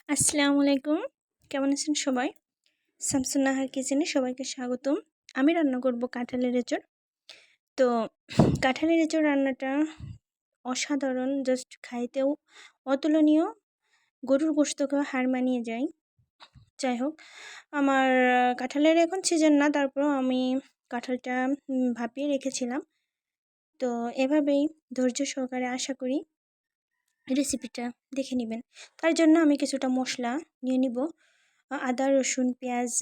আসসালামু আলাইকুম। কেমন আছেন সবাই? শামসুন নাহার কিচেনে সবাইকে স্বাগতম। আমি রান্না করব কাঁঠালের এঁচড়। তো কাঁঠালের এঁচড় রান্নাটা অসাধারণ, জাস্ট খাইতেও অতুলনীয়। গরুর গোশতকেও হার মানিয়ে যায়। যাই হোক, আমার কাঁঠালের এখন সিজন না, তারপরেও আমি কাঁঠালটা ভাপিয়ে রেখেছিলাম। তো এভাবেই ধৈর্য সহকারে আশা করি রেসিপিটা দেখে নেবেন। তার জন্য আমি কিছুটা মশলা নিয়ে নিব। আদা, রসুন, পেঁয়াজ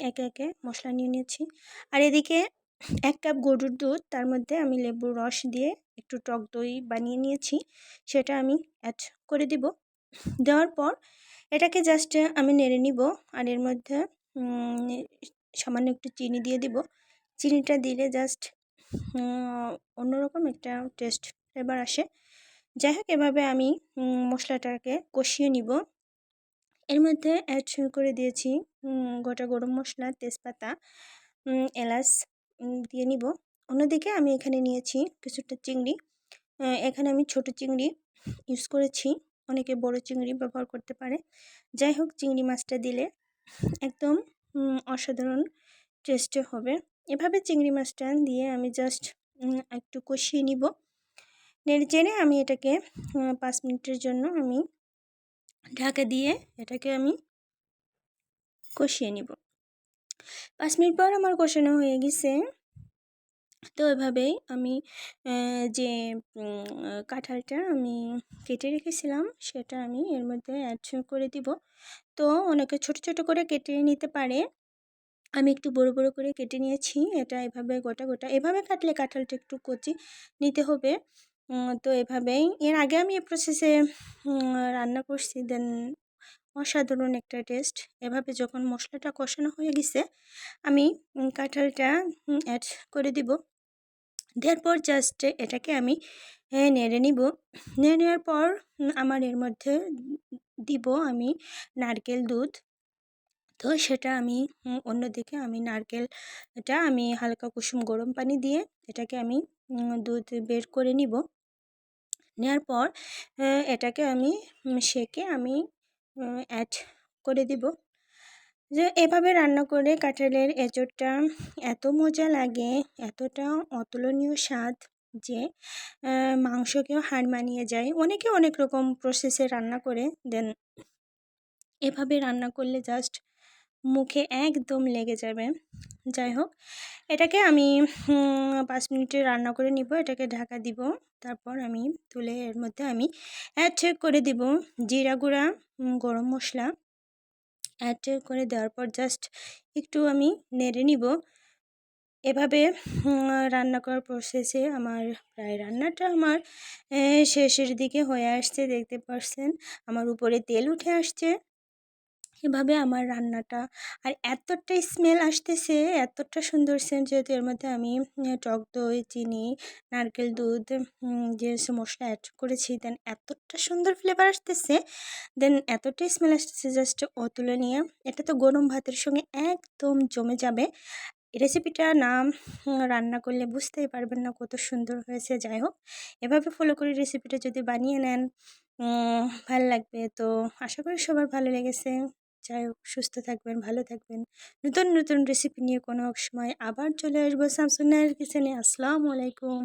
একে একে মশলা নিয়ে নিয়েছি। আর এদিকে 1 কাপ গরুর দুধ, তার মধ্যে আমি লেবুর রস দিয়ে একটু টক দই বানিয়ে নিয়েছি, সেটা আমি অ্যাড করে দিব। দেওয়ার পর এটাকে জাস্ট আমি নেড়ে নিব। আর এর মধ্যে সামান্য একটু চিনি দিয়ে দিব। চিনিটা দিলে জাস্ট অন্যরকম একটা টেস্ট ফ্লেভার আসে। যাই হোক, এভাবে আমি মশলাটাকে কষিয়ে নিব। এর মধ্যে অ্যাড করে দিয়েছি গোটা গরম মশলা, তেজপাতা, এলাচ দিয়ে নিব। অন্যদিকে আমি এখানে নিয়েছি কিছুটা চিংড়ি। এখানে আমি ছোট চিংড়ি ইউজ করেছি, অনেকে বড় চিংড়ি ব্যবহার করতে পারে। যাই হোক, চিংড়ি মাছটা দিলে একদম অসাধারণ টেস্টে হবে। এভাবে চিংড়ি মাছটা দিয়ে আমি জাস্ট একটু কষিয়ে নিব। নেড়ে চেড়ে আমি এটাকে 5 মিনিটের জন্য আমি ঢাকা দিয়ে এটাকে আমি কষিয়ে নিব। 5 মিনিট পর আমার কষানো হয়ে গেছে। তো এভাবেই আমি যে কাঁঠালটা আমি কেটে রেখেছিলাম সেটা আমি এর মধ্যে অ্যাড করে দিব। তো অনেকে ছোট ছোট করে কেটে নিতে পারে, আমি একটু বড় বড় করে কেটে নিয়েছি। এটা এভাবে গোটা গোটা এভাবে কাটলে কাঁঠালটা একটু কচি নিতে হবে। তো এভাবেই এর আগে আমি এই প্রসেসে রান্না করছি, দেন অসাধারণ একটা টেস্ট। এভাবে যখন মশলাটা কষানো হয়ে গেছে আমি কাঁঠালটা অ্যাড করে দিব। দেওয়ার পর জাস্ট এটাকে আমি নেড়ে নিব। নেড়ে নেওয়ার পর আমার এর মধ্যে দিব আমি নারকেল দুধ। তো সেটা আমি অন্যদিকে আমি নারকেলটা আমি হালকা কুসুম গরম পানি দিয়ে এটাকে আমি দুধ বের করে নিব। নেওয়ার পর এটাকে আমি সেঁকে আমি অ্যাড করে দিব। যে এভাবে রান্না করে কাঁঠালের এঁচড়টা এত মজা লাগে, এতটা অতুলনীয় স্বাদ যে মাংসকেও হার মানিয়ে যায়। অনেকে অনেক রকম প্রসেসে রান্না করে, দেন এভাবে রান্না করলে জাস্ট মুখে একদম লেগে যাবে। যাই হোক, এটাকে আমি 5 মিনিটে রান্না করে নিব। এটাকে ঢাকা দিব। তারপর আমি তুলে এর মধ্যে আমি অ্যাড করে দিব জিরা গুঁড়া, গরম মশলা অ্যাড করে দেওয়ার পর জাস্ট একটু আমি নেড়ে নিব। এভাবে রান্না করার প্রসেসে আমার প্রায় রান্নাটা আমার শেষের দিকে হয়ে আসছে, দেখতে পাচ্ছেন আমার উপরে তেল উঠে আসছে। এভাবে আমার রান্নাটা আর এতটা স্মেল আসতেছে, এতটা সুন্দর সেন্ট, যেহেতু এর মধ্যে আমি টক দই, চিনি, নারকেল দুধ যে মশলা অ্যাড করেছি, দেন এতটা সুন্দর ফ্লেভার আসতেছে, দেন এতটা স্মেল আসতেছে, জাস্ট অতুলনীয়। এটা তো গরম ভাতের সঙ্গে একদম জমে যাবে। রেসিপিটা নাম রান্না করলে বুঝতেই পারবেন না কত সুন্দর হয়েছে। যাই হোক, এভাবে ফলো করে রেসিপিটা যদি বানিয়ে নেন ভালো লাগবে। তো আশা করি সবার ভালো লেগেছে। যাই হোক, সুস্থ থাকবেন, ভালো থাকবেন। নতুন নতুন রেসিপি নিয়ে কোনো এক সময় আবার চলে আসবো শামসুন নাহার কিচেনে। আসসালামু আলাইকুম।